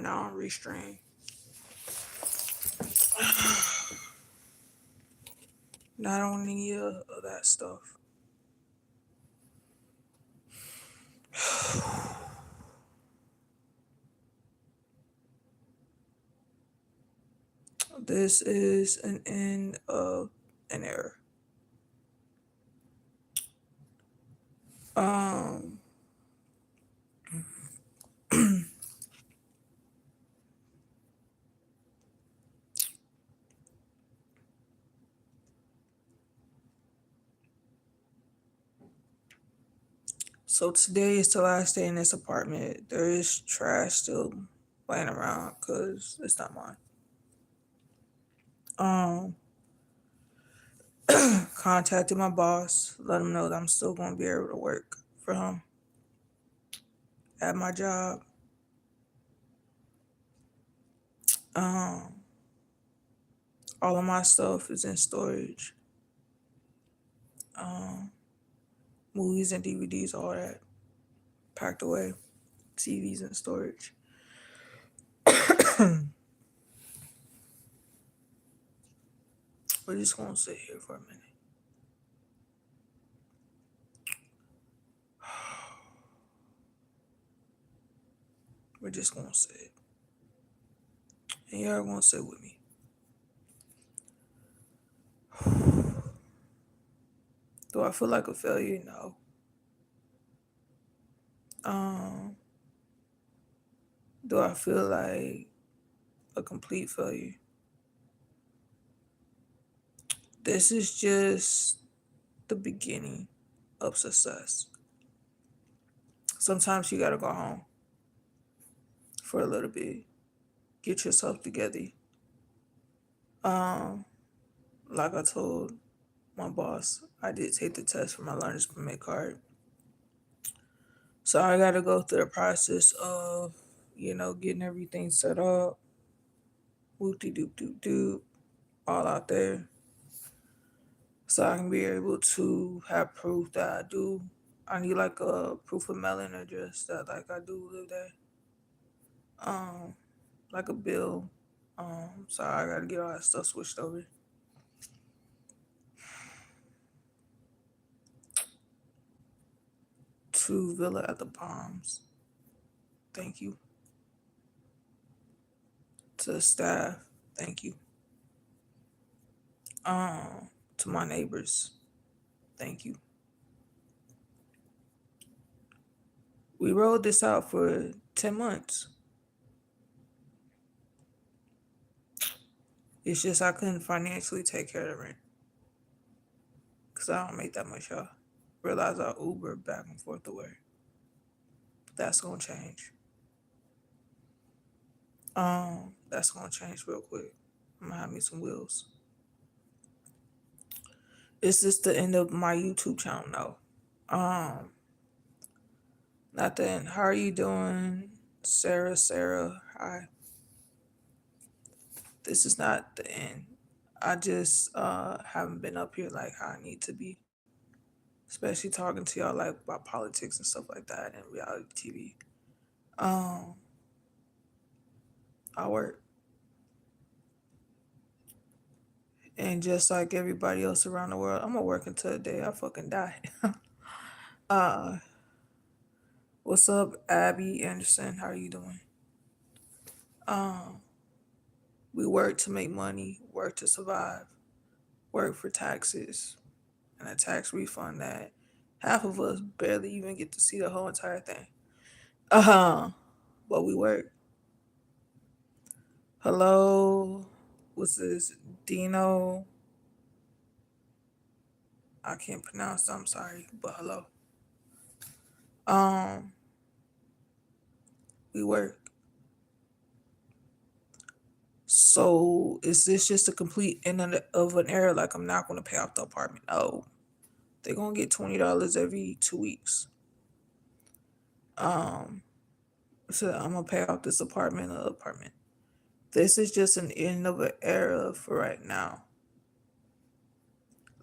right now on Restream. Not on any of that stuff. This is an end of an era. Um, so today is the last day in this apartment. There is trash still laying around because it's not mine. Um, Contacted my boss, let him know that I'm still going to be able to work for him at my job. Um, all of my stuff is in storage. Um, Movies and DVDs, all that packed away. TVs in storage. We're just gonna sit here for a minute. We're just gonna sit, and y'all gonna sit with me. Do I feel like a failure? No. Um, do I feel like a complete failure? This is just the beginning of success. Sometimes you gotta go home for a little bit, get yourself together. Um, like I told my boss, I did take the test for my learner's permit card. So I gotta go through the process of, getting everything set up, whoop de doop doop doop, all out there. So I can be able to have proof that I do. I need like a proof of mailing address that like I do live there. Um, like a bill. So I gotta get all that stuff switched over to Villa at the Palms. Thank you. To the staff, thank you. To my neighbors, thank you. We rolled this out for 10 months. It's just I couldn't financially take care of the rent because I don't make that much, y'all. Realize I Uber back and forth to work. That's gonna change. That's gonna change real quick. I'm gonna have me some wheels. Is this the end of my YouTube channel? No. Um, Nothing. How are you doing, Sarah? Sarah, hi. This is not the end. I just haven't been up here like how I need to be, especially talking to y'all like about politics and stuff like that and reality TV. Um, I work, and just like everybody else around the world, I'm gonna work until the day I fucking die. uh, what's up, Abby Anderson? How are you doing? Um, we work to make money, work to survive, work for taxes and a tax refund that half of us barely even get to see the whole entire thing. Uh huh. But we work. Hello. What's this? Dino. I can't pronounce it, I'm sorry, but hello. Um, we work. So is this just a complete end of an era? Like I'm not gonna pay off the apartment. No. They're gonna get $20 every 2 weeks. Um, so I'm gonna pay off this apartment. This is just an end of an era for right now.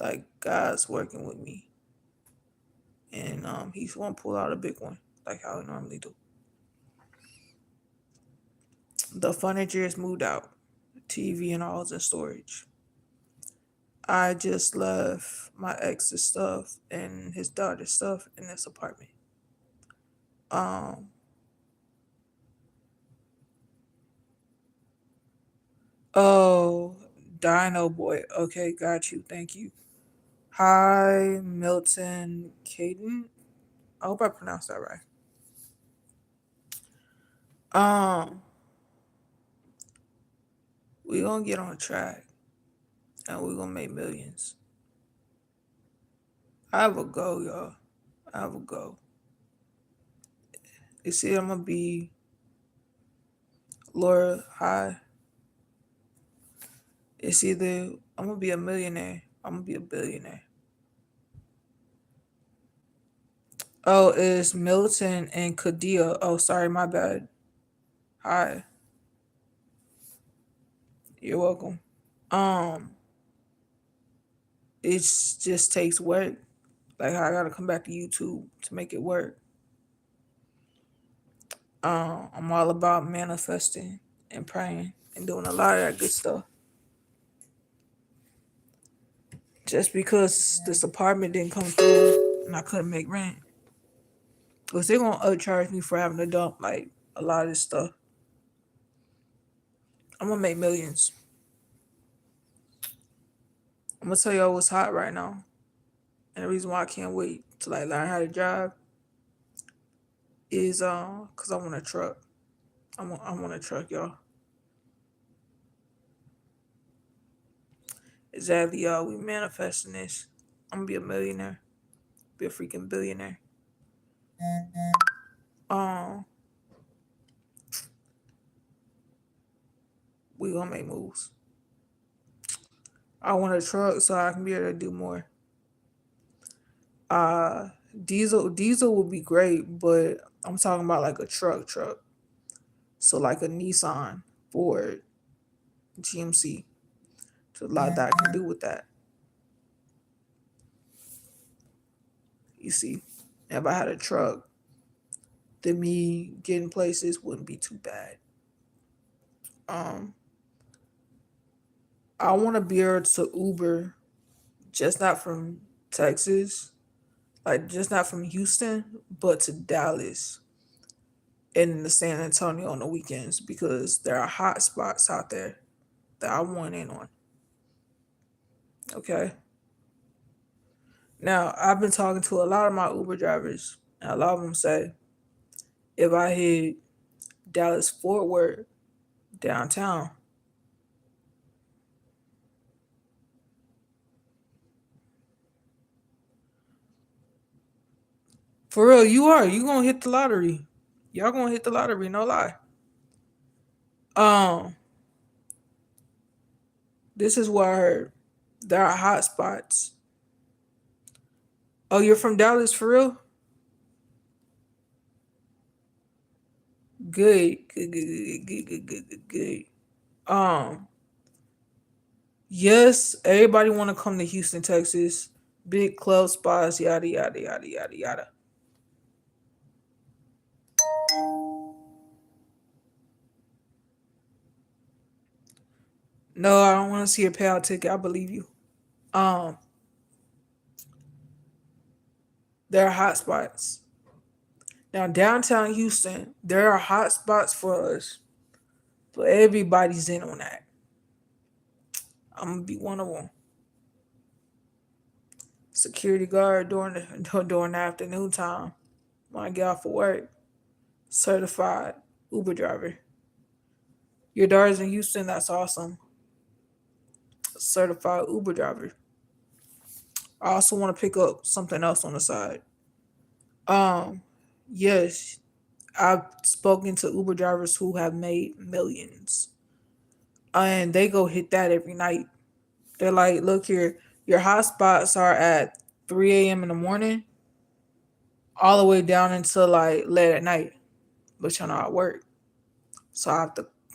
Like God's working with me, and he's gonna pull out a big one, like how he normally do. The furniture is moved out. TV and all is in storage. I just left my ex's stuff and his daughter's stuff in this apartment. Um, oh, Dino Boy. Okay, got you. Thank you. Hi, Milton Caden. I hope I pronounced that right. Um, we gonna get on track and we gonna make millions. I have a go, y'all. I have a go. You see, I'm gonna be Laura High. It's either I'm gonna be a millionaire, I'm gonna be a billionaire. Oh, it's Milton and Kadia. Oh, sorry, my bad. Hi, you're welcome. Um, it just takes work. Like I gotta come back to YouTube to make it work. I'm all about manifesting and praying and doing a lot of that good stuff. Just because this apartment didn't come through and I couldn't make rent, because they're gonna upcharge me for having to dump like a lot of this stuff. I'm gonna make millions. I'm gonna tell y'all what's hot right now, and the reason why I can't wait to like learn how to drive is cause I want a truck. I want a truck, y'all. Exactly, y'all. We manifesting this. I'm gonna be a millionaire, be a freaking billionaire. Um, we gonna make moves. I want a truck so I can be able to do more. Uh, diesel would be great, but I'm talking about like a truck. So like a Nissan, Ford, GMC. There's a lot that I can do with that. You see, if I had a truck, then me getting places wouldn't be too bad. Um, I want to be able to Uber, just not from Texas, like just not from Houston, but to Dallas and the San Antonio on the weekends because there are hot spots out there that I want in on. Okay. Now I've been talking to a lot of my Uber drivers, and a lot of them say if I hit Dallas Fort Worth downtown, for real, you gonna hit the lottery. Y'all gonna hit the lottery, no lie. Um, this is what I heard. There are hot spots. Oh, you're from Dallas for real? Good. Um, yes, everybody want to come to Houston, Texas. Big club spots, yada yada yada yada yada. No, I don't want to see a payout ticket. I believe you. Um, there are hot spots. Now downtown Houston, there are hot spots for us, but everybody's in on that. I'm gonna be one of them. Security guard during the during the afternoon time when I get off of work. Certified Uber driver. Your daughter's in Houston. That's awesome. Certified Uber driver. I also want to pick up something else on the side. Um, yes, I've spoken to Uber drivers who have made millions, and they go hit that every night. They're like, "Look here, your hotspots are at 3 a.m. in the morning, all the way down until like late at night." But you know, I work, so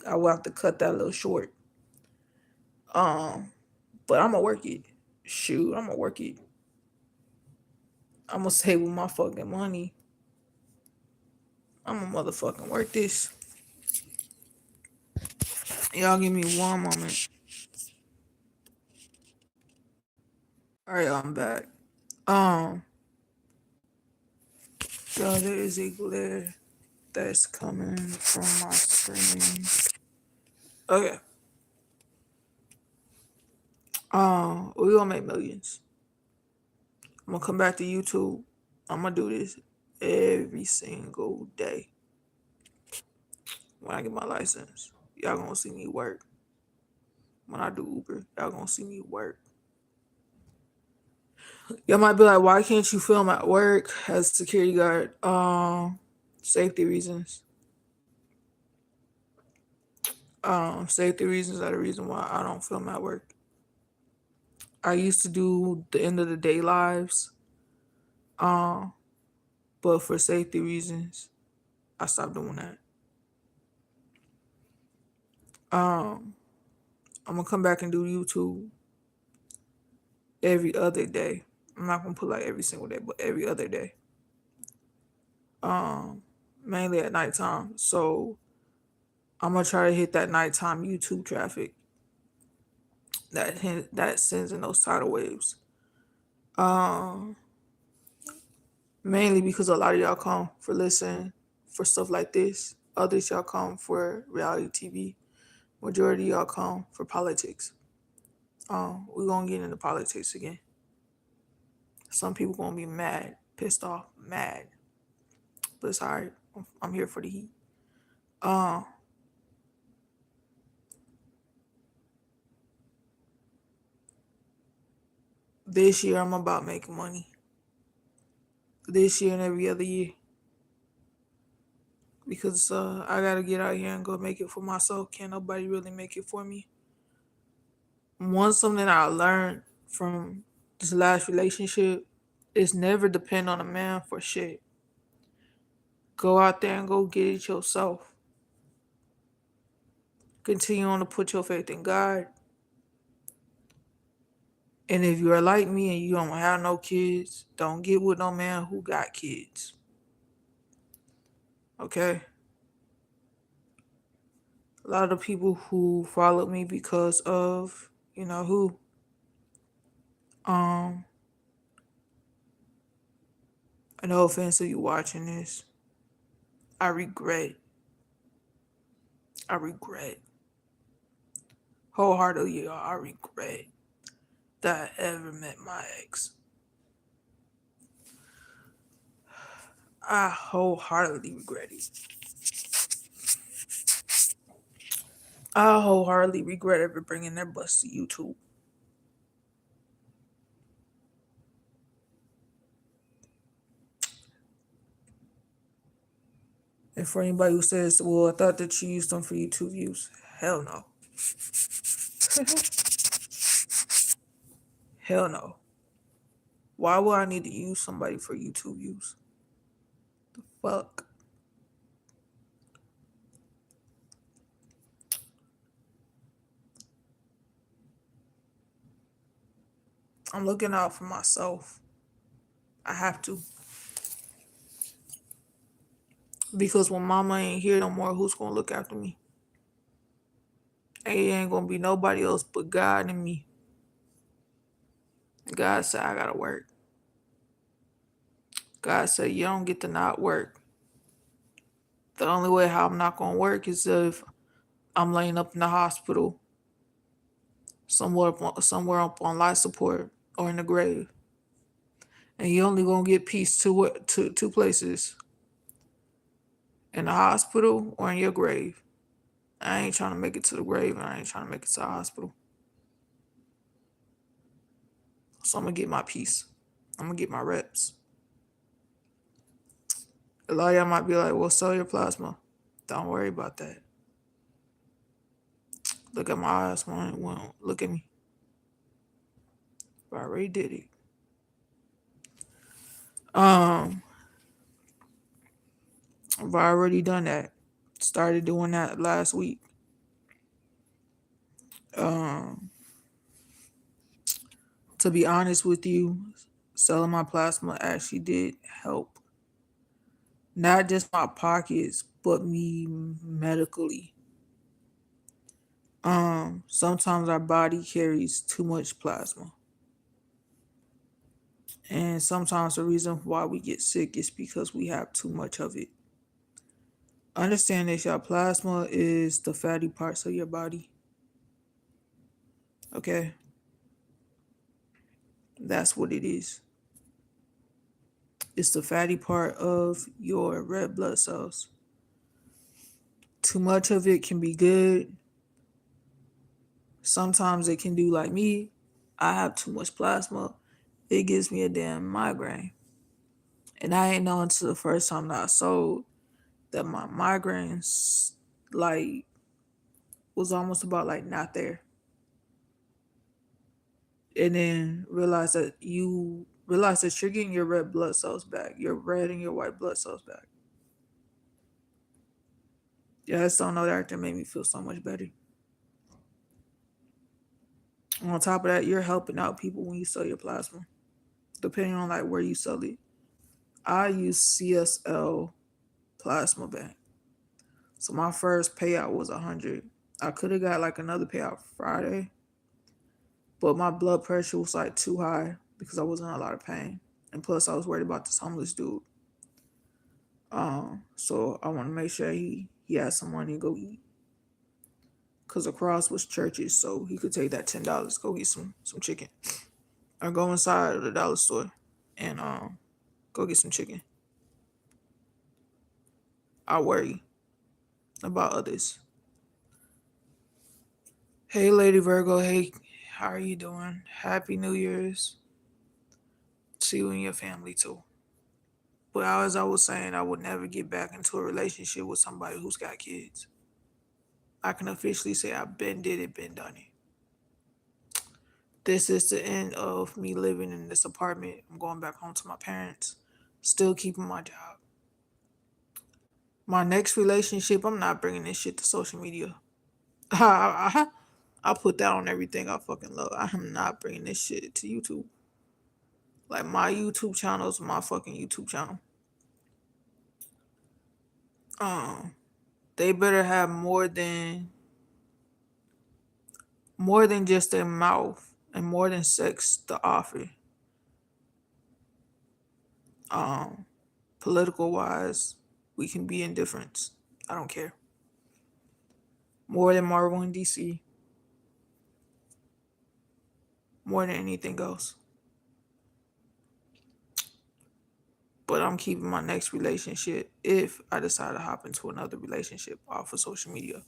I will have to cut that a little short. Um, but I'm gonna work it. Shoot, I'm gonna work it. I'm gonna save with my fucking money. I'm gonna motherfucking work this. Y'all give me one moment. All right, I'm back. Y'all, there is a glare that's coming from my screen. Okay. We gonna make millions. I'm gonna come back to YouTube. I'm gonna do this every single day when I get my license. Y'all gonna see me work. When I do Uber, y'all gonna see me work. Y'all might be like, why can't you film at work as a security guard? Safety reasons. Safety reasons are the reason why I don't film at work. I used to do the end of the day lives, um, but for safety reasons, I stopped doing that. Um, I'm gonna come back and do YouTube every other day. I'm not gonna put like every single day, but every other day. Um, Mainly at nighttime. So I'm gonna try to hit that nighttime YouTube traffic that sends in those tidal waves. Um, Mainly because a lot of y'all come for listen for stuff like this. Others y'all come for reality TV. Majority y'all come for politics. We're gonna get into politics again. Some people gonna be mad, pissed off, mad, but it's alright. I'm here for the heat. Um, this year I'm about making money. This year and every other year because I gotta get out here and go make it for myself. Can't nobody really make it for me. One something I learned from this last relationship is never depend on a man for shit. Go out there and go get it yourself. Continue on to put your faith in God. And if you're like me and you don't have no kids, don't get with no man who got kids. Okay? A lot of people who followed me because of, who, um, no offense to you watching this. I regret. I regret. Wholeheartedly, I regret that I ever met my ex. I wholeheartedly regret it. I wholeheartedly regret ever bringing their bus to YouTube. And for anybody who says, well, I thought that you used them for YouTube views, hell no. Hell no. Why would I need to use somebody for YouTube views? Fuck. I'm looking out for myself. I have to. Because when mama ain't here no more, who's gonna look after me? It ain't gonna be nobody else but God and me. God said I gotta work. God said you don't get to not work. The only way how I'm not gonna work is if I'm laying up in the hospital, somewhere up on life support or in the grave. And you only gonna get peace two places: in the hospital or in your grave. I ain't trying to make it to the grave, and I ain't trying to make it to the hospital. So I'm gonna get my peace. I'm gonna get my reps. A lot of y'all might be like, "Well, sell your plasma." Don't worry about that. Look at my eyes, man. Well, look at me. I already did it. Um, I've already done that. Started doing that last week. Um, to be honest with you, selling my plasma actually did help. Not just my pockets, but me medically. Sometimes our body carries too much plasma. And sometimes the reason why we get sick is because we have too much of it. Understand this, y'all. Plasma is the fatty parts of your body. Okay? That's what it is. It's the fatty part of your red blood cells. Too much of it can be good. Sometimes it can do like me. I have too much plasma. It gives me a damn migraine. And I ain't know until the first time that I sold that my migraines like was almost about like not there. And then realize that you're getting your red blood cells back, your red and your white blood cells back. Yeah, I just don't know that made me feel so much better. On top of that, you're helping out people when you sell your plasma, depending on like where you sell it. I use CSL Plasma Bank. So my first payout was 100. I could have got like another payout Friday, but my blood pressure was like too high because I was in a lot of pain. And plus I was worried about this homeless dude. So I want to make sure he had some money to go eat. Cause across was churches, so he could take that $10, go get some chicken. Or go inside of the dollar store and go get some chicken. I worry about others. Hey, Lady Virgo. Hey, how are you doing? Happy New Year's to you and your family too. But as I was saying, I would never get back into a relationship with somebody who's got kids. I can officially say I've been did it, been done it. This is the end of me living in this apartment. I'm going back home to my parents, still keeping my job. My next relationship, I'm not bringing this shit to social media. I put that on everything I fucking love. I am not bringing this shit to YouTube. Like my YouTube channel is my fucking YouTube channel. Um, they better have more than just their mouth and more than sex to offer. Um, Political wise, we can be indifferent. I don't care. More than Marvel and DC, more than anything else. But I'm keeping my next relationship if I decide to hop into another relationship off of social media.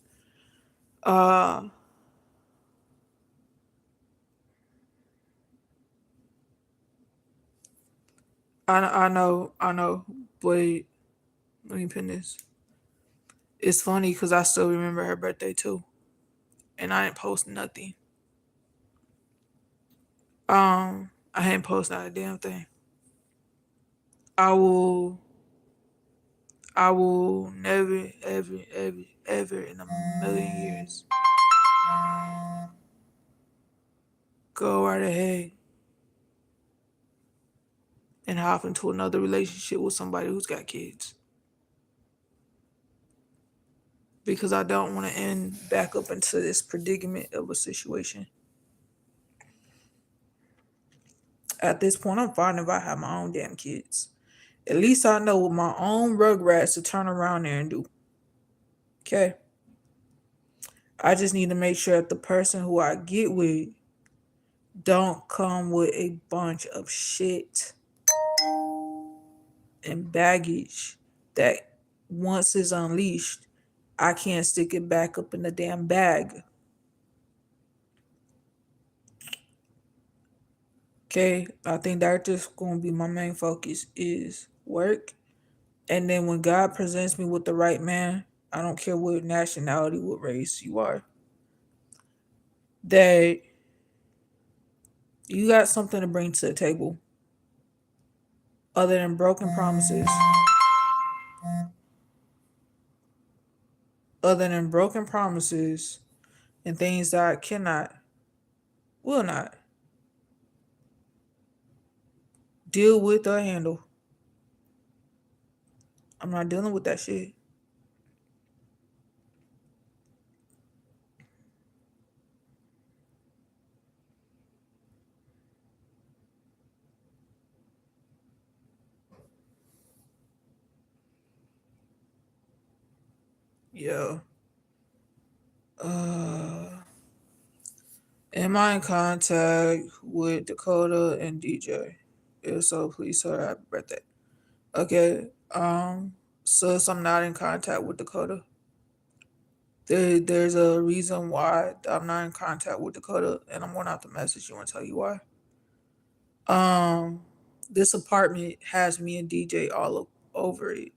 Uh, I know, but let me pin this. It's funny because I still remember her birthday too, and I didn't post nothing. I ain't post not a damn thing. I will, I will never, ever, ever, ever in a million years go right ahead and hop into another relationship with somebody who's got kids because I don't want to end back up into this predicament of a situation. At this point, I'm fine if I have my own damn kids. At least I know with my own rugrats to turn around there and do. Okay. I just need to make sure that the person who I get with don't come with a bunch of shit and baggage that once it's unleashed, I can't stick it back up in the damn bag. Okay, I think that's just gonna be my main focus is work. And then when God presents me with the right man, I don't care what nationality, what race you are, that you got something to bring to the table other than broken promises, other than broken promises and things that I cannot, will not deal with or handle. I'm not dealing with that shit. Yeah. Uh, am I in contact with Dakota and DJ? If so, please tell her happy birthday. Okay. Sis, I'm not in contact with Dakota. There's a reason why I'm not in contact with Dakota, and I'm going to have to message you and tell you why. Um, this apartment has me and DJ over it.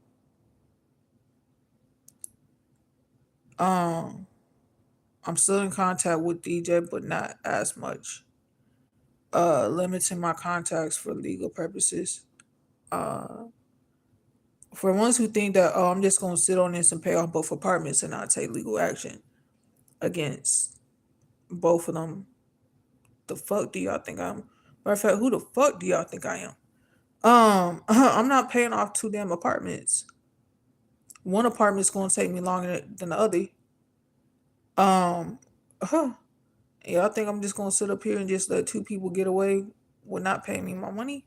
Um, I'm still in contact with DJ, but not as much. Limiting my contacts for legal purposes. Uh, for ones who think that I'm just gonna sit on this and pay off both apartments and not take legal action against both of them, the fuck do y'all think I'm? Matter of fact, who the fuck do y'all think I am? I'm not paying off two damn apartments. One apartment's gonna take me longer than the other. Um, huh. Y'all think I'm just gonna sit up here and just let two people get away with not paying me my money?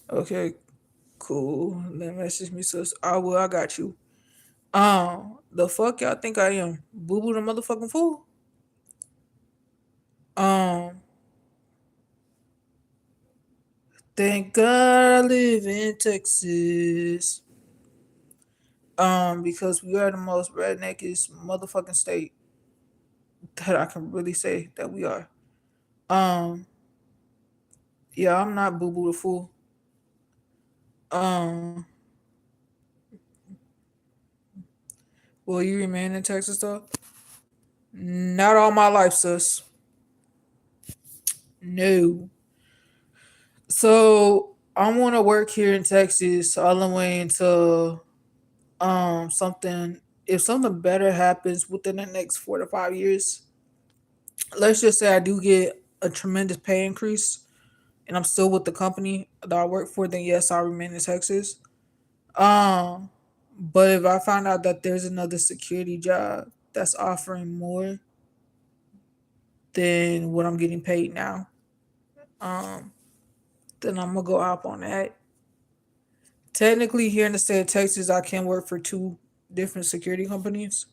Okay, cool. Then message me, sis. I will. I got you. The fuck y'all think I am? Boo boo the motherfucking fool. Um, thank God I live in Texas. Because we are the most redneckest motherfucking state that I can really say that we are. Um, yeah, I'm not boo boo the fool. Um, will you remain in Texas though? Not all my life, sis. No. So I want to work here in Texas all the way until something. If something better happens within the next 4 to 5 years, let's just say I do get a tremendous pay increase, and I'm still with the company that I work for, then yes, I'll remain in Texas. Um, but if I find out that there's another security job that's offering more than what I'm getting paid now, um, then I'm gonna go up on that. Technically, here in the state of Texas, I can work for two different security companies,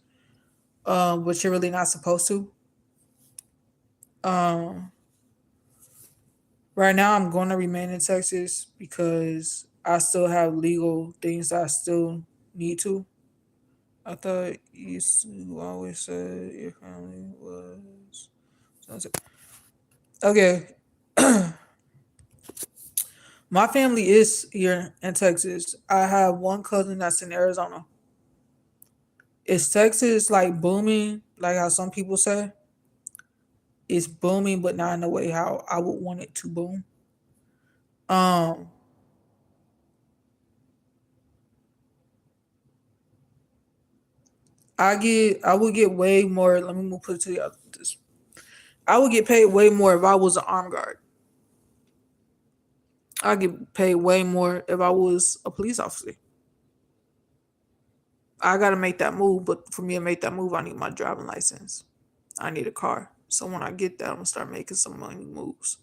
but you're really not supposed to. Um, right now, I'm going to remain in Texas because I still have legal things that I still need to. I thought you used to always said your family was. Okay, my family is here in Texas. I have one cousin that's in Arizona. Is Texas like booming, like how some people say? It's booming, but not in the way how I would want it to boom. Um, I would get way more. Let me put it to you this. I would get paid way more if I was an armed guard. I get paid way more if I was a police officer. I gotta make that move, but for me to make that move, I need my driving license. I need a car. So when I get that, I'm gonna start making some money moves.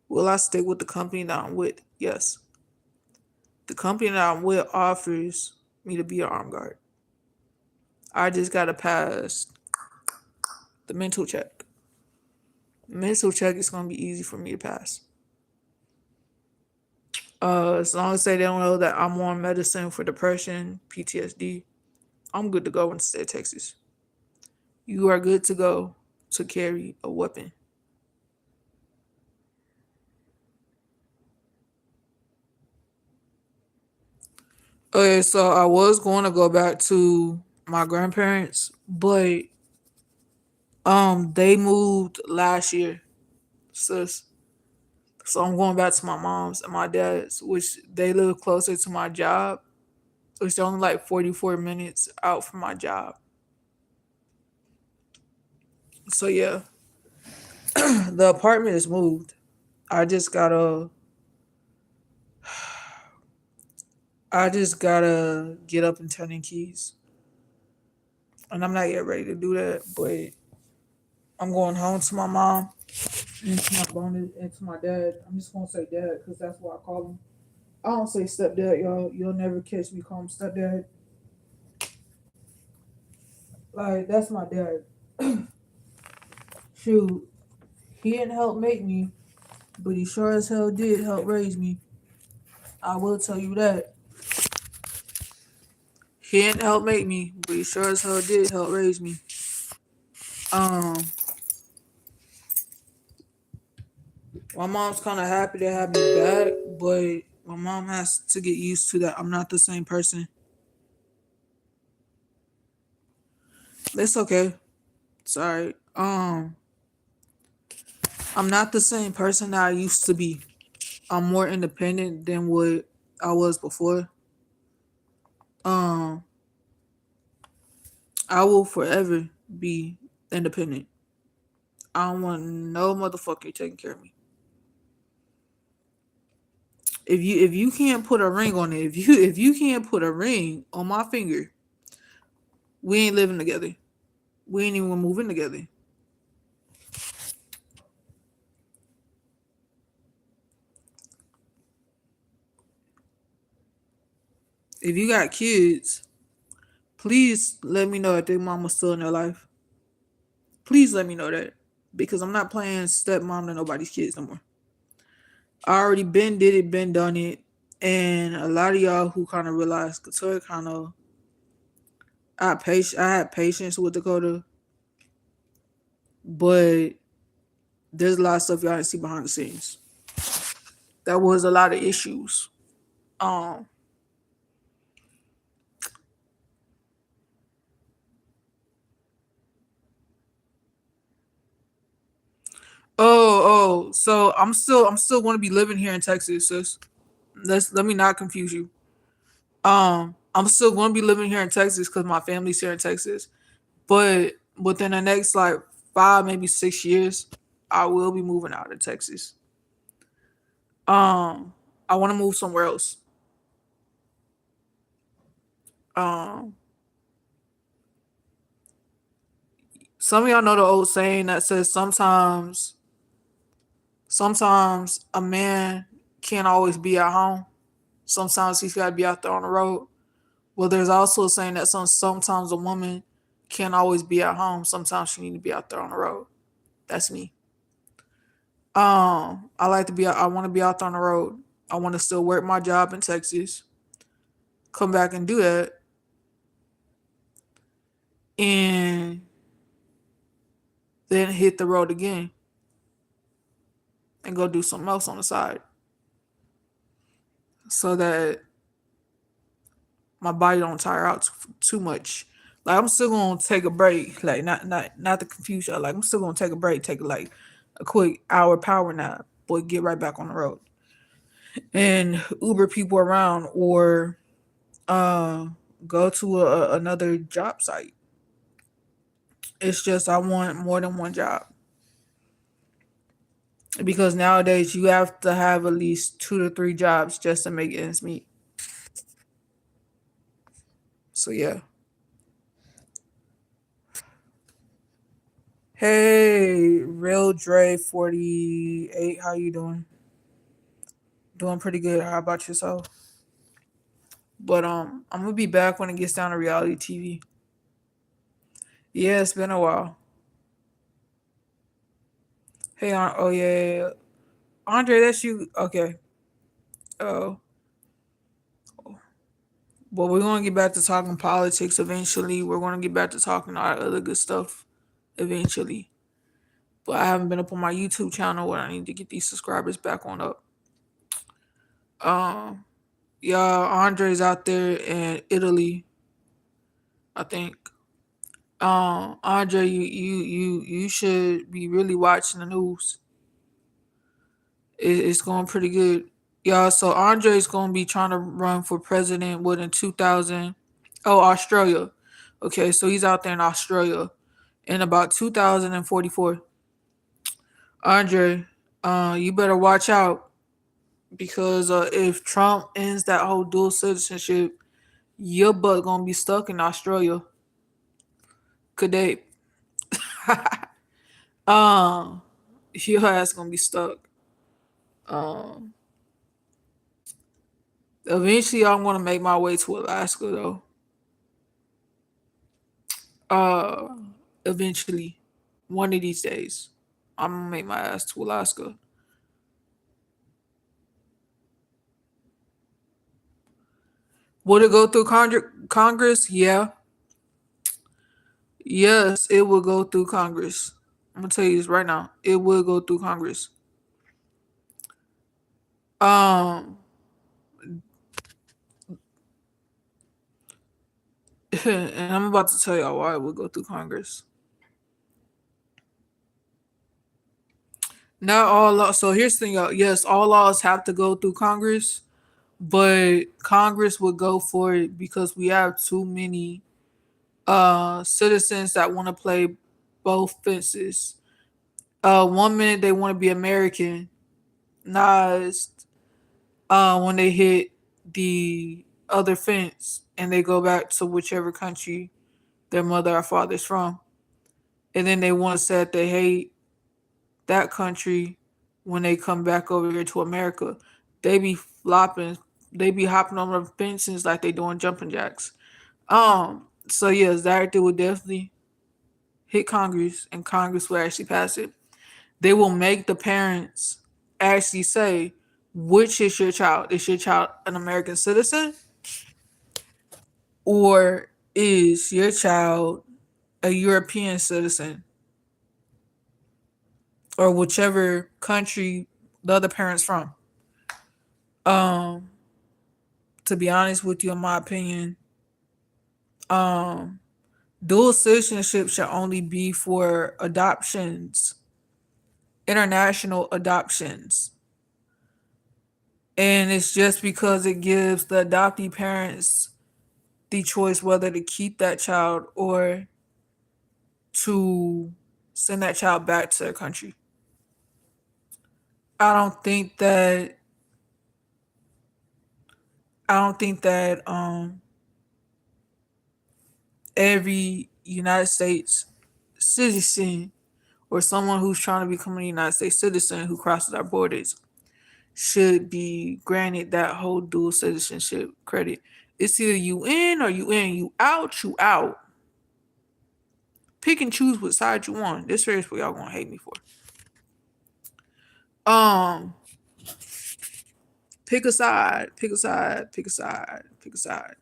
Will I stick with the company that I'm with? Yes. The company that I'm with offers me to be an armed guard. I just gotta pass the mental check. The mental check is gonna be easy for me to pass. As long as they don't know that I'm on medicine for depression, PTSD, I'm good to go in the state of Texas. You are good to go to carry a weapon. Okay, so I was going to go back to my grandparents, but they moved last year, sis. So I'm going back to my mom's and my dad's, which they live closer to my job. It's only like 44 minutes out from my job. So yeah, the apartment is moved. I just gotta I just gotta get up and turn in keys. And I'm not yet ready to do that, but I'm going home to my mom and to my bonus and to my dad. I'm just gonna say dad because that's what I call him. I don't say stepdad, y'all. You'll never catch me call him stepdad. Like that's my dad. Shoot, he didn't help make me, but he sure as hell did help raise me. I will tell you that. He didn't help make me, but he sure as hell did help raise me. Um, my mom's kind of happy to have me back, but my mom has to get used to that. I'm not the same person. It's okay. Sorry. I'm not the same person that I used to be. I'm more independent than what I was before. Um, I will forever be independent. I don't want no motherfucker taking care of me. If you can't put a ring on it, if you can't put a ring on my finger, we ain't living together. We ain't even moving together. If you got kids, please let me know that their mama's still in their life. Please let me know that. Because I'm not playing stepmom to nobody's kids no more. I already been did it, been done it. And a lot of y'all who kind of realized Couture kind of I had patience with Dakota, but there's a lot of stuff y'all didn't see behind the scenes. That was a lot of issues. Um so I'm still gonna be living here in Texas, sis. Let me not confuse you. I'm still gonna be living here in Texas because my family's here in Texas. But within the next like 5, maybe 6 years, I will be moving out of Texas. Um, I want to move somewhere else. Um, some of y'all know the old saying that says sometimes a man can't always be at home. Sometimes he's got to be out there on the road. Well, there's also a saying that sometimes a woman can't always be at home. Sometimes she need to be out there on the road. That's me. I like to be. I want to be out there on the road. I want to still work my job in Texas, come back and do that, and then hit the road again and go do something else on the side, so that my body don't tire out too much. Like I'm still gonna take a break. Like not to confuse y'all. Like I'm still gonna take a break, take like a quick hour power nap, but get right back on the road and Uber people around or uh go to another job site. It's just I want more than one job because nowadays you have to have at least 2 to 3 jobs just to make ends meet. So yeah. Hey, Real Dre 48, how you doing? Doing pretty good. How about yourself? But I'm gonna be back when it gets down to reality TV. Yeah, it's been a while. Hey, oh yeah, yeah, yeah. Andre, that's you. Okay. Oh, but we're gonna get back to talking politics eventually. We're gonna get back to talking all that other good stuff eventually. But I haven't been up on my YouTube channel where I need to get these subscribers back on up. Um, yeah, Andre's out there in Italy, I think. Andre, you should be really watching the news. It's going pretty good. Yeah, so Andre's gonna be trying to run for president within 2000. Oh, Australia. Okay, so he's out there in Australia in about 2044. Andre, you better watch out because if Trump ends that whole dual citizenship, your butt gonna be stuck in Australia. Could they? um, your ass gonna be stuck. Um, Eventually, I'm gonna make my way to Alaska though. Uh, Eventually, one of these days, I'm gonna make my ass to Alaska. Would it go through Congress? Yeah. Yes, it will go through Congress. I'm gonna tell you this right now. It will go through Congress. Um, and I'm about to tell y'all why it will go through Congress. Not all laws. So here's the thing, y'all. Yes, all laws have to go through Congress, but Congress would go for it because we have too many citizens that want to play both fences. One minute they want to be American, nice. When they hit the other fence and they go back to whichever country their mother or father's from, and then they want to say that they hate that country when they come back over here to America. They be flopping, they be hopping on the fences like they doing jumping jacks. So yes, that would definitely hit Congress, and Congress will actually pass it. They will make the parents actually say, which is your child? Is your child an American citizen, or is your child a European citizen, or whichever country the other parents from? Um, to be honest with you, in my opinion, um, dual citizenship should only be for adoptions, international adoptions. And it's just because it gives the adoptee parents the choice whether to keep that child or to send that child back to their country. I don't think that I don't think that every United States citizen or someone who's trying to become a United States citizen who crosses our borders should be granted that whole dual citizenship credit. It's either you in or you in, you out, you out. Pick and choose what side you want. This is what y'all gonna hate me for. Um, pick a side, pick a side, pick a side, pick a side.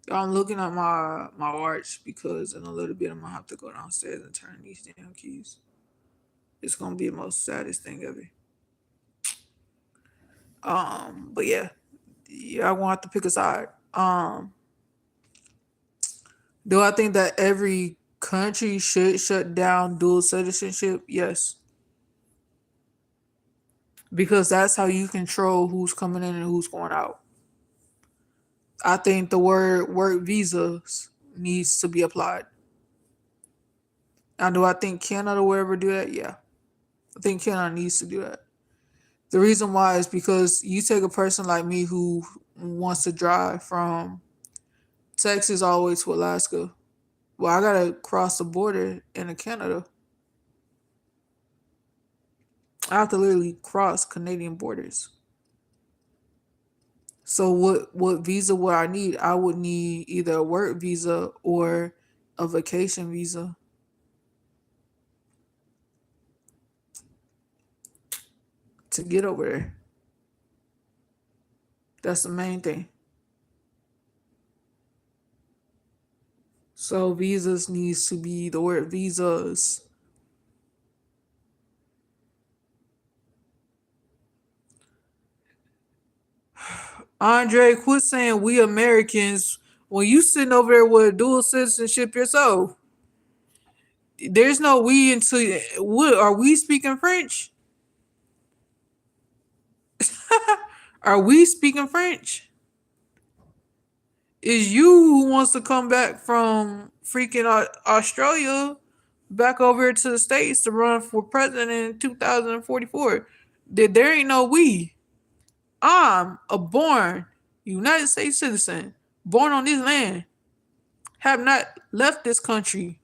Y'all, I'm looking at my watch because in a little bit I'm gonna have to go downstairs and turn these damn keys. It's gonna be the most saddest thing ever. But yeah, y'all gonna have to pick a side. Do I think that every country should shut down dual citizenship? Yes, because that's how you control who's coming in and who's going out. I think the word work visas needs to be applied. Now, do I think Canada will ever do that? Yeah, I think Canada needs to do that. The reason why is because you take a person like me who wants to drive from Texas all the way to Alaska. Well, I gotta cross the border into Canada. I have to literally cross Canadian borders. So what visa would I need? I would need either a work visa or a vacation visa to get over there. That's the main thing. So visas needs to be the word visas. Andre, quit saying we Americans when you sitting over there with dual citizenship yourself. There's no we until what are we speaking French? Are we speaking French? Is you who wants to come back from freaking Australia back over to the States to run for president in 2044? There ain't no we. I'm a born United States citizen, born on this land, have not left this country,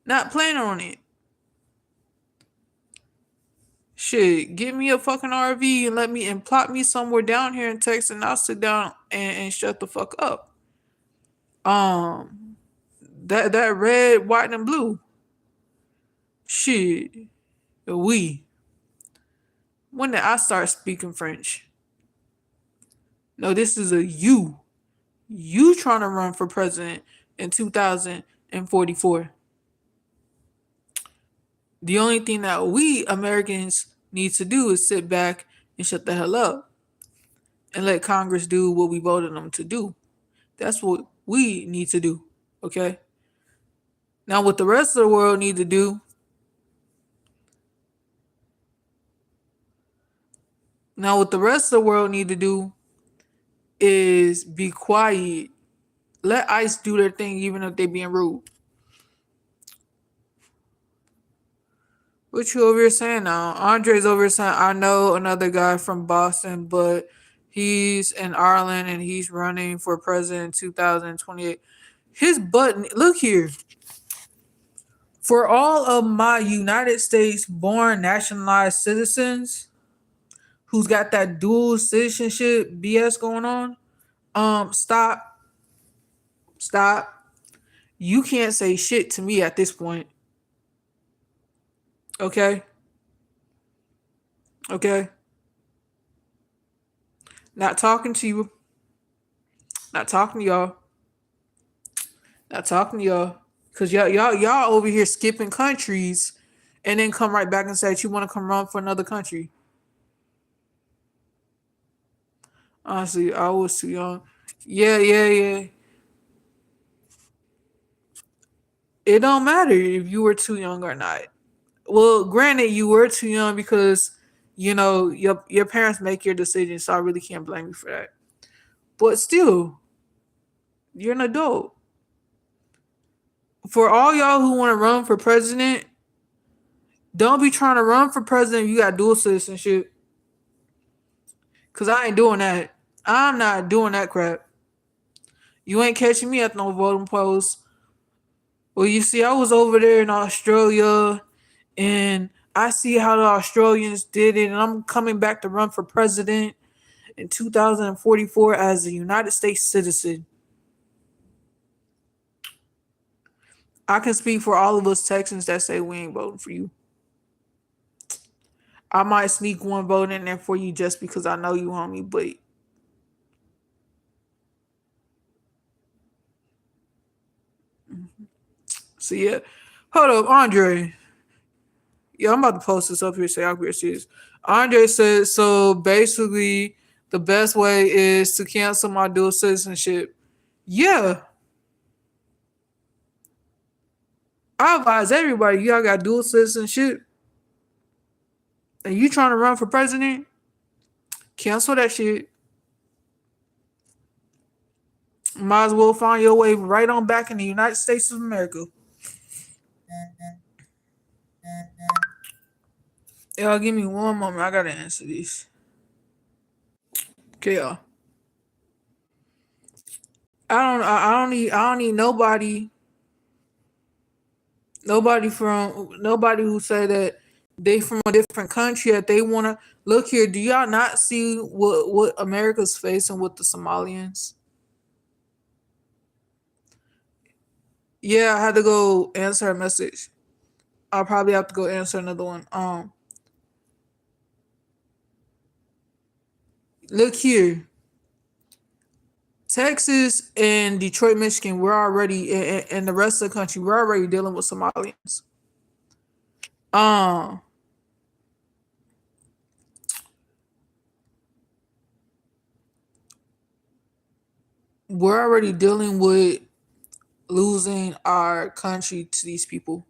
not planning on it. Shit, get me a fucking RV and let me and plot me somewhere down here in Texas, and I'll sit down and shut the fuck up. Um, that red, white, and blue. Shit, we. When did I start speaking French? No, this is a you. You trying to run for president in 2044. The only thing that we Americans need to do is sit back and shut the hell up and let Congress do what we voted them to do. That's what we need to do. Okay? Now what the rest of the world need to do, is be quiet. Let ICE do their thing even if they being rude. What you over here saying now? Andre's over here saying, I know another guy from Boston, but he's in Ireland and he's running for president in 2028. His button, look here. For all of my United States born nationalized citizens who's got that dual citizenship BS going on, stop. You can't say shit to me at this point. Okay? Okay? Not talking to you. Not talking to y'all. Not talking to y'all. Cause y'all over here skipping countries and then come right back and say that you want to come run for another country. Honestly, I was too young. Yeah. It don't matter if you were too young or not. Well, granted, you were too young because your parents make your decisions, so I really can't blame you for that. But still, you're an adult. For all y'all who want to run for president, don't be trying to run for president if you got dual citizenship. Cause I ain't doing that. I'm not doing that crap. You ain't catching me at no voting polls. Well, you see, I was over there in Australia and I see how the Australians did it, and I'm coming back to run for president in 2044 as a United States citizen. I can speak for all of us Texans that say we ain't voting for you. I might sneak one vote in there for you just because I know you, homie, but so yeah. Hold up, Andre. Yeah, I'm about to post this up here. Say how weird she is. Andre said so. Basically, the best way is to cancel my dual citizenship. Yeah, I advise everybody. Y'all got dual citizenship, and you trying to run for president? Cancel that shit. Might as well find your way right on back in the United States of America. Y'all, give me one moment. I gotta answer these. Okay, y'all. I don't need nobody who say that they from a different country that they wanna look here. Do y'all not see what America's facing with the Somalians? Yeah, I had to go answer a message. I'll probably have to go answer another one. Look here. Texas and Detroit, Michigan, we're already and the rest of the country, we're already dealing with Somalians. Um, we're already dealing with losing our country to these people.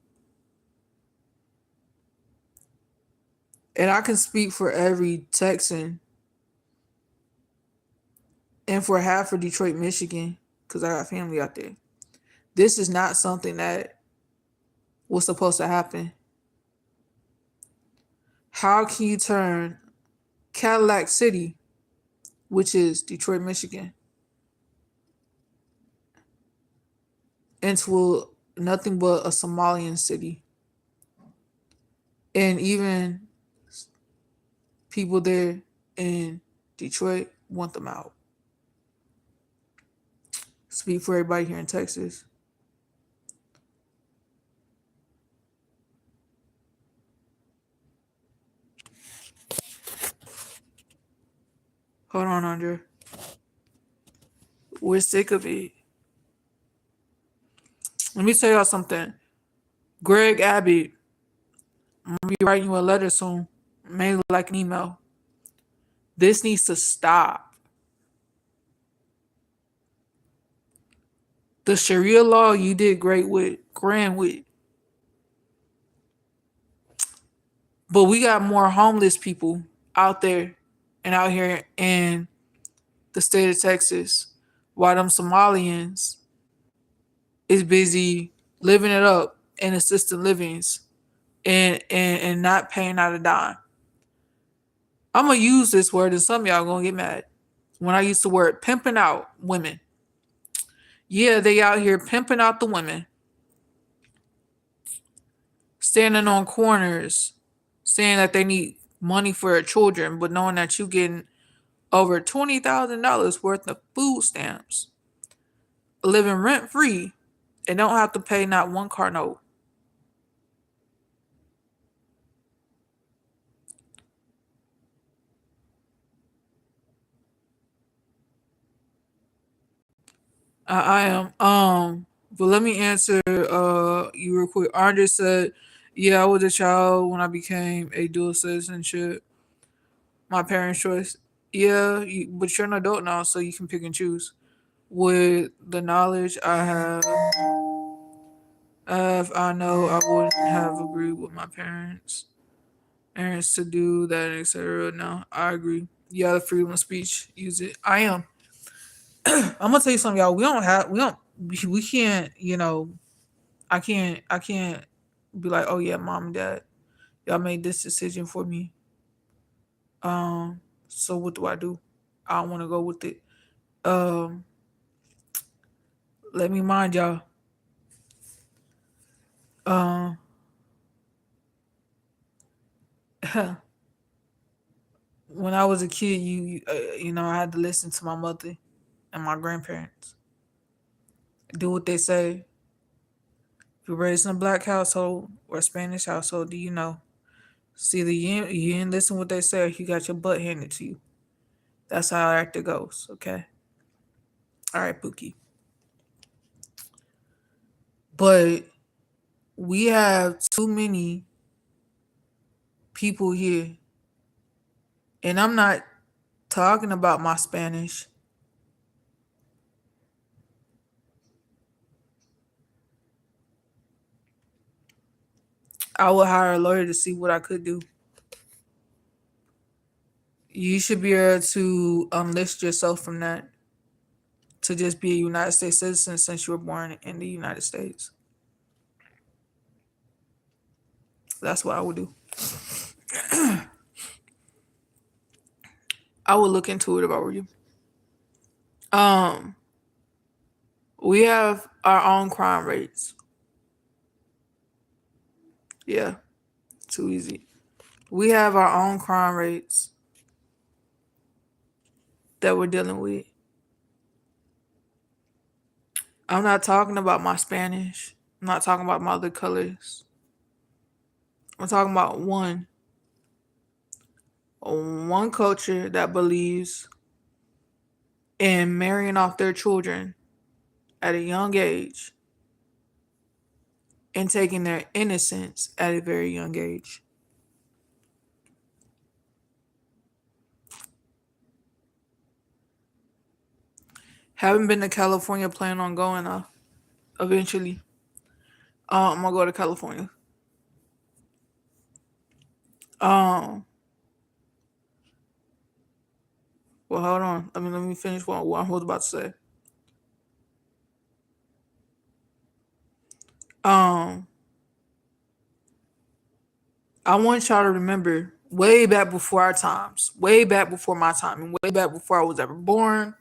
And I can speak for every Texan and for half of Detroit, Michigan, because I got family out there. This is not something that was supposed to happen. How can you turn Cadillac City, which is Detroit, Michigan, into nothing but a Somalian city? And even people there in Detroit want them out. Speak for everybody here in Texas. Hold on, Andre. We're sick of it. Let me tell y'all something. Greg Abbott, I'm gonna be writing you a letter soon. Maybe like an email. This needs to stop. The Sharia law you did great with, grand with. But we got more homeless people out there and out here in the state of Texas, while them Somalians is busy living it up in assisted livings and not paying out a dime. I'm gonna use this word and some of y'all gonna get mad. When I use the word pimping out women. Yeah, they out here pimping out the women. Standing on corners saying that they need money for their children, but knowing that you getting over $20,000 worth of food stamps, living rent free, and don't have to pay not one car note. I am. But let me answer you real quick. Andre said, "Yeah, I was a child when I became a dual citizenship. My parents' choice. Yeah, but you're an adult now, so you can pick and choose. With the knowledge I have, I know I wouldn't have agreed with my parents to do that, etc. No, I agree. Yeah, the freedom of speech. Use it. I am. I'm gonna tell you something, y'all. We can't. I can't be like, oh yeah, mom and dad, y'all made this decision for me. So what do I do? I don't want to go with it. Um, let me mind y'all. Um, when I was a kid, I had to listen to my mother and my grandparents. Do what they say. If you're raised in a black household or a Spanish household, do you know? See, you didn't listen what they say, or you got your butt handed to you. That's how it goes. Okay. All right, Pookie. But we have too many people here, and I'm not talking about my Spanish. I would hire a lawyer to see what I could do. You should be able to unlist yourself from that to just be a United States citizen since you were born in the United States. That's what I would do. I would look into it if I were you. Um, we have our own crime rates. Yeah, too easy. We have our own crime rates that we're dealing with. I'm not talking about my Spanish. I'm not talking about my other colors. I'm talking about one culture that believes in marrying off their children at a young age and taking their innocence at a very young age. Haven't been to California, plan on going eventually. I'm gonna go to California. Um, well, hold on. Let me finish what I was about to say. Um, I want y'all to remember way back before our times, way back before my time, and way back before I was ever born.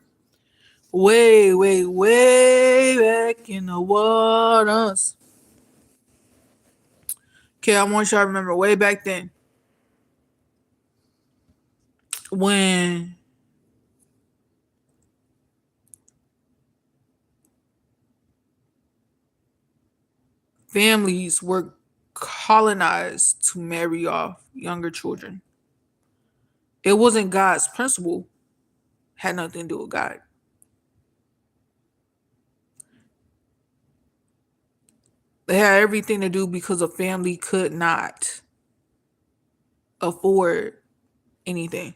Way, way, way back in the waters. Okay, I want y'all to remember way back then. when families were colonized to marry off younger children. It wasn't God's principle, had nothing to do with God. They had everything to do because a family could not afford anything.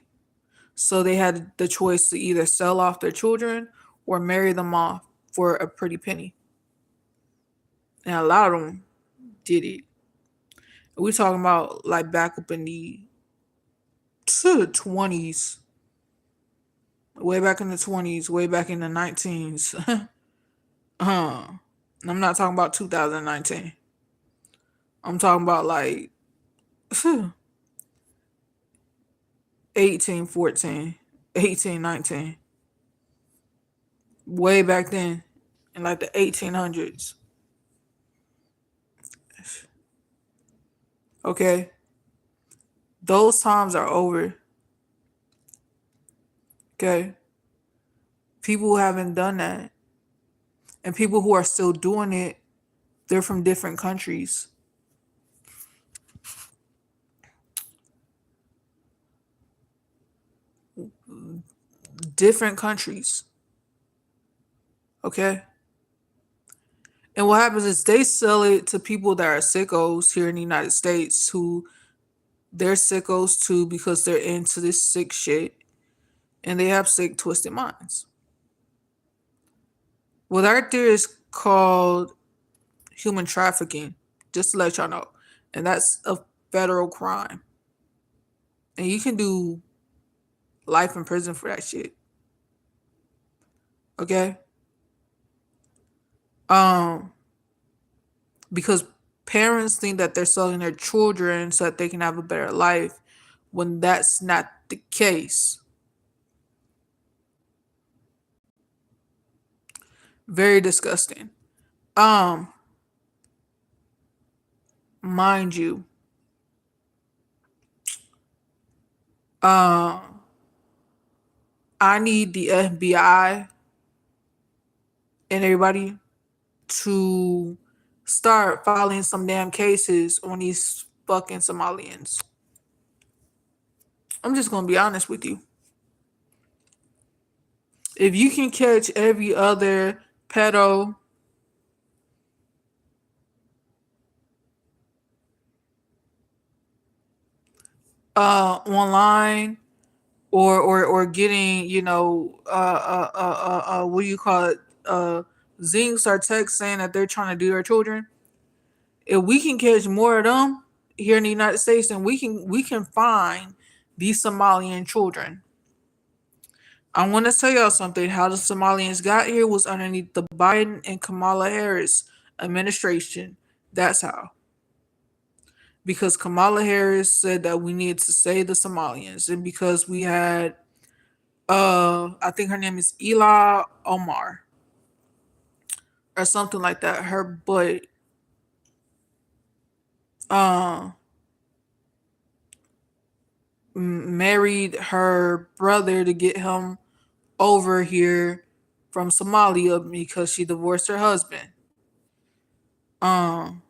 So they had the choice to either sell off their children or marry them off for a pretty penny. And a lot of them did it. We're talking about like back up in the 20s, way back in the 20s, way back in the 19s. I'm not talking about 2019. I'm talking about like 18, 14, 18, 19. Way back then in like the 1800s. Okay? Those times are over. Okay? People who haven't done that and people who are still doing it, they're from different countries. Different countries. Okay? And what happens is they sell it to people that are sickos here in the United States who they're sickos too because they're into this sick shit and they have sick, twisted minds. Well, right there is called human trafficking, just to let y'all know. And that's a federal crime. And you can do life in prison for that shit. Okay? Because parents think that they're selling their children so that they can have a better life when that's not the case. Very disgusting. Mind you, I need the FBI and everybody to start filing some damn cases on these fucking Somalians. I'm just gonna be honest with you. If you can catch every other pedo online or getting, what do you call it? Zinks or texts saying that they're trying to do their children. If we can catch more of them here in the United States, then we can find these Somalian children. I want to tell y'all something. How the Somalians got here was underneath the Biden and Kamala Harris administration. That's how. Because Kamala Harris said that we need to save the Somalians, and because we had, I think her name is Ila Omar or something like that. Her butt, uh, married her brother to get him over here from Somalia because she divorced her husband. Um,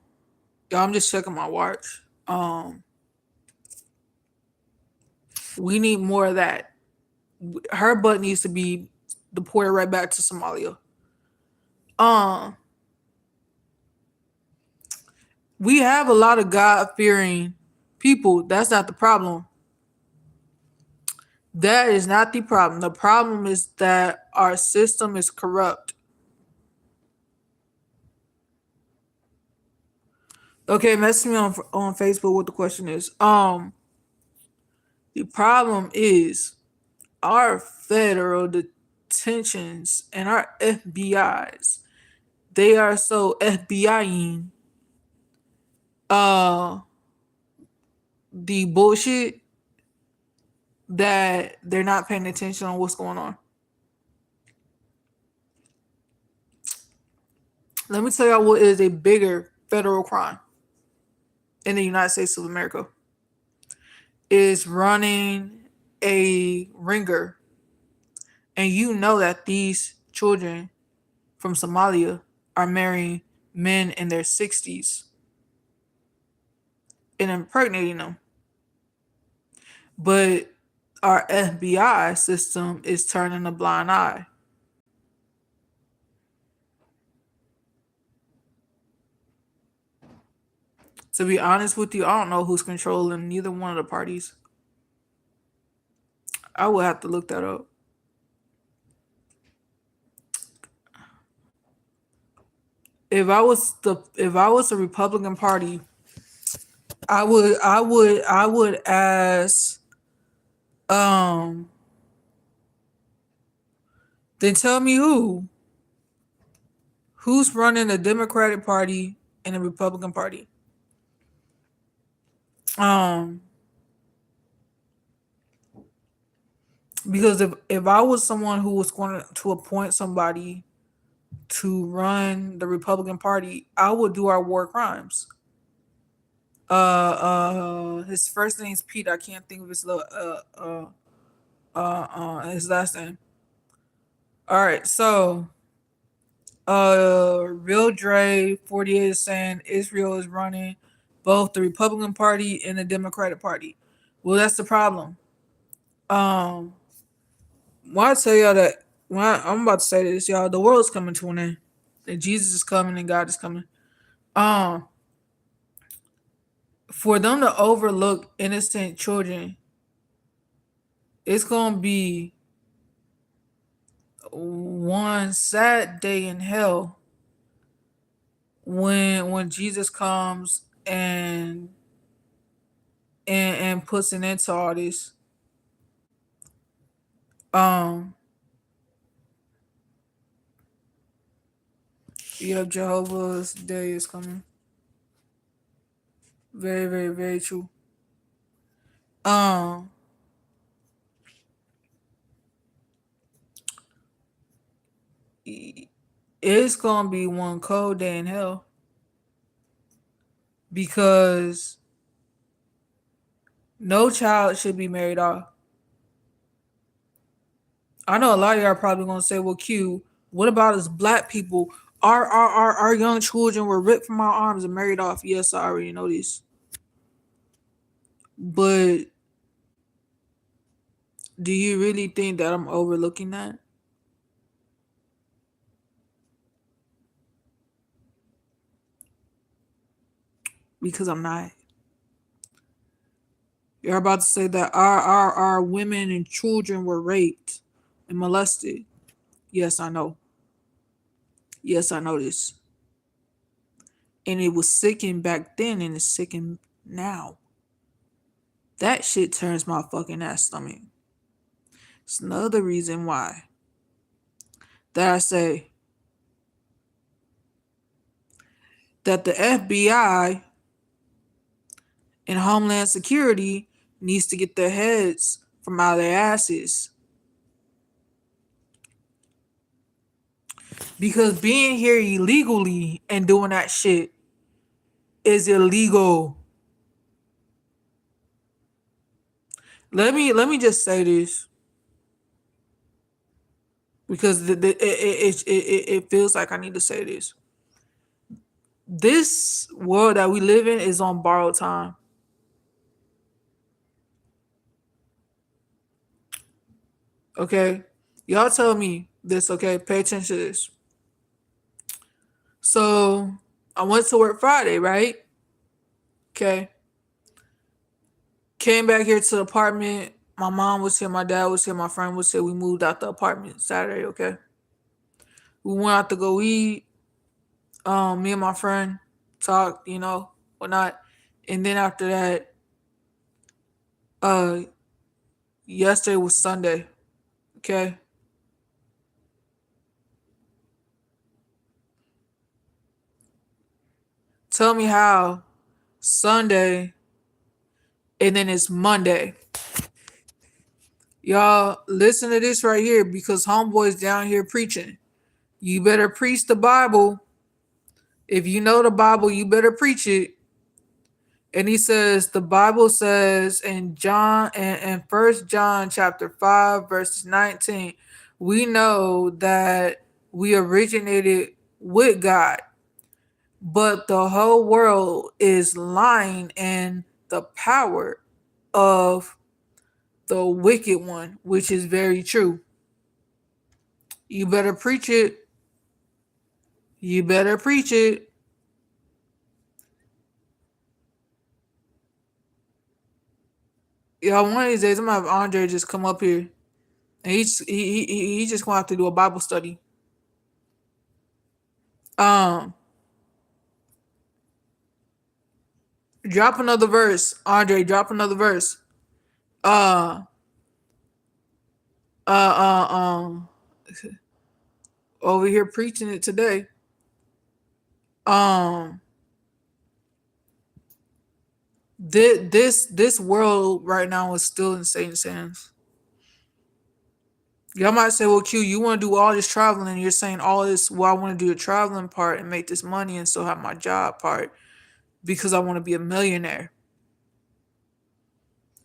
Y'all, I'm just checking my watch. We need more of that. Her butt needs to be deported right back to Somalia. Um, we have a lot of God fearing people. That's not the problem. That is not the problem. The problem is that our system is corrupt. Okay, message me on Facebook what the question is. The problem is our federal detentions and our FBIs. They are so FBIing the bullshit that they're not paying attention on what's going on. Let me tell y'all what is a bigger federal crime in the United States of America. Is running a ringer and you know that these children from Somalia are marrying men in their 60s and impregnating them, but our FBI system is turning a blind eye. To be honest with you, I don't know who's controlling neither one of the parties. I would have to look that up. If I was the Republican Party, I would ask then tell me who's running the Democratic Party and the Republican Party. Because if I was someone who was going to appoint somebody to run the Republican Party, I would do our war crimes. His first name's Pete. I can't think of his his last name. All right, so Real Dre 48 is saying Israel is running both the Republican Party and the Democratic Party. Well, that's the problem. Why I tell y'all that? I'm about to say this, y'all. The world's coming to an end. And Jesus is coming and God is coming. For them to overlook innocent children, it's gonna be one sad day in hell when Jesus comes and puts an end to all this. Yeah, Jehovah's day is coming. Very, very, very true. It's gonna be one cold day in hell because no child should be married off. I know a lot of y'all are probably gonna say, "Well, Q, what about us black people? Our young children were ripped from our arms and married off." Yes, I already know this, but do you really think that I'm overlooking that? Because I'm not. You're about to say that our women and children were raped and molested. Yes, I know. Yes, I know this. And it was sickening back then and it's sickening now. That shit turns my fucking ass stomach. It's another reason why that I say that the FBI and Homeland Security needs to get their heads from out of their asses. Because being here illegally and doing that shit is illegal. Let me just say this because it feels like I need to say this. This world that we live in is on borrowed time. Okay? Y'all tell me this, okay? Pay attention to this. So, I went to work Friday, right? Okay. Came back here to the apartment. My mom was here, my dad was here, my friend was here. We moved out the apartment Saturday, okay? We went out to go eat. Me and my friend talked, whatnot. And then after that, yesterday was Sunday. Okay. Tell me how Sunday and then it's Monday. Y'all listen to this right here because homeboy's down here preaching. You better preach the Bible. If you know the Bible, you better preach it. And he says the Bible says in John and First John chapter 5 verses 19, we know that we originated with God, but the whole world is lying in the power of the wicked one, which is very true. You better preach it. You better preach it. Yeah, one of these days I'm gonna have Andre just come up here and he just gonna have to do a Bible study. Um, drop another verse, Andre. Drop another verse. Uh, uh, uh, um, over here preaching it today. Um, this world right now is still in Satan's hands. Y'all might say, well, Q, you want to do all this traveling, and you're saying all this, well, I want to do the traveling part and make this money and still have my job part because I want to be a millionaire.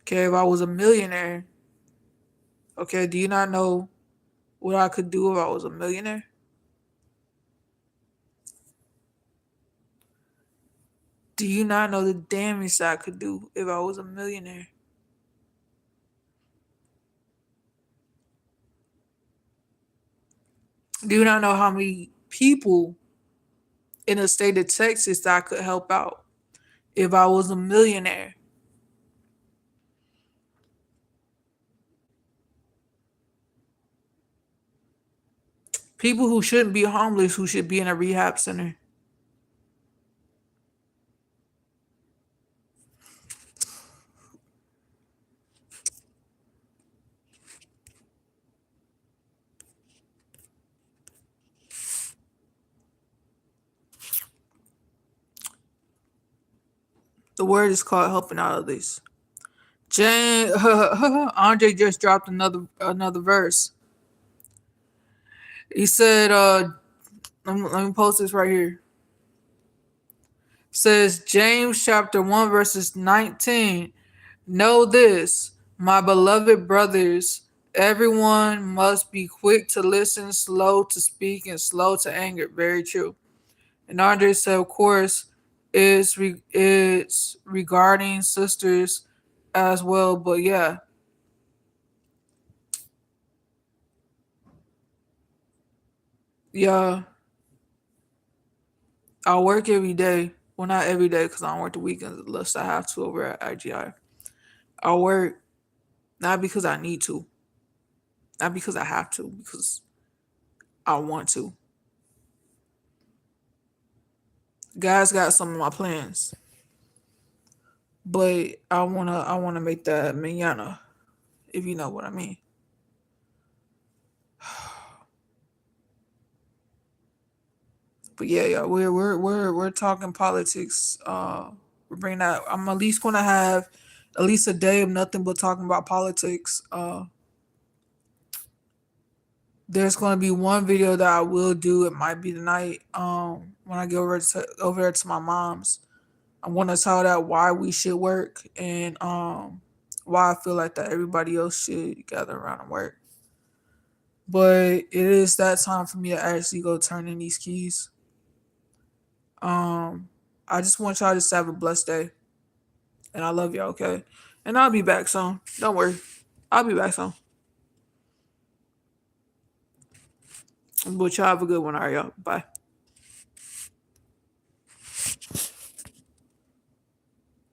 Okay, if I was a millionaire, okay, do you not know what I could do if I was a millionaire? Do you not know the damage that I could do if I was a millionaire? Do you not know how many people in the state of Texas that I could help out if I was a millionaire? People who shouldn't be homeless, who should be in a rehab center. The word is called helping out of this. Jane, Andre just dropped another verse. He said, let me post this right here. It says James chapter 1 verses 19. Know this, my beloved brothers, everyone must be quick to listen, slow to speak, and slow to anger. Very true. And Andre said, of course, it's regarding sisters as well. But yeah, yeah, I work every day. Well, not every day because I don't work the weekends unless I have to over at IGI. I work not because I need to, not because I have to, because I want to. God's got some of my plans, but I wanna make that manana, if you know what I mean. But yeah, we're talking politics. We're bringing that. I'm at least gonna have at least a day of nothing but talking about politics. There's gonna be one video that I will do. It might be tonight. When I get over there to my mom's, I want to tell that why we should work and why I feel like that everybody else should gather around and work. But it is that time for me to actually go turn in these keys. Um, I just want y'all to have a blessed day, and I love y'all. Okay, and I'll be back soon. Don't worry, I'll be back soon. But y'all have a good one. All right, y'all. Bye.